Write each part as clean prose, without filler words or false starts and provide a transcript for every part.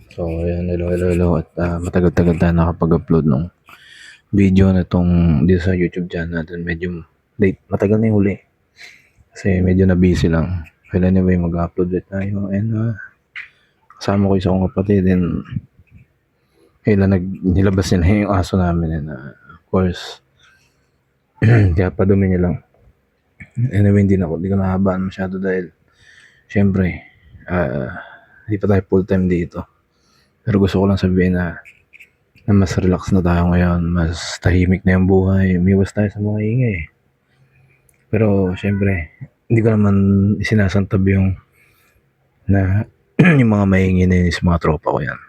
So, ayan, hello. At matagal-tagal tayo nakapag-upload ng video na itong dito sa YouTube channel natin. Medyo late, matagal na yung huli. Kasi medyo na busy lang. But anyway, mag-upload ulit tayo. And kasama ko isa kong kapatid. And nilabas nila yung aso namin. And of course, kaya padumi niya lang. Anyway, hindi ko nahabaan masyado dahil syempre, hindi pa tayo full time dito. Pero gusto ko lang sabihin na mas relax na tayo ngayon, mas tahimik na yung buhay, umiwas tayo sa mga ingay. Pero syempre, hindi ko naman sinasantab yung na yung mga maingay na yun is mga tropa ko yan.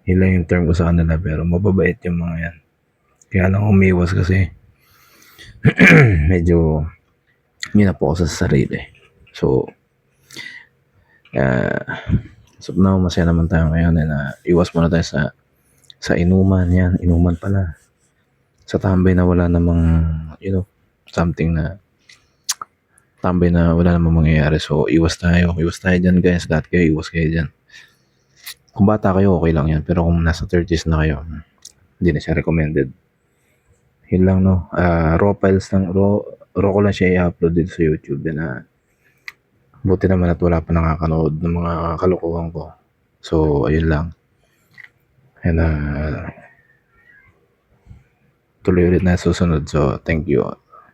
Yun lang yung term ko sa kanila, pero mababait yung mga yan. Kaya lang umiwas kasi medyo minapo ko sa sarili. So, so now, masaya naman tayo ngayon na iwas muna tayo sa inuman. Yan, inuman pala. Sa tambay na wala namang, something na tambay na wala namang mangyayari. So, iwas tayo dyan guys. Lahat kayo, iwas kayo dyan. Kung bata kayo, okay lang yan. Pero kung nasa 30s na kayo, hindi na siya recommended. Yun lang, no? Raw files lang, raw ko lang siya i-upload dito sa YouTube. And, buti naman at wala pa nakakanood ng mga kalokohan ko. So, ayun lang. And, tuloy ulit na susunod. So, thank you.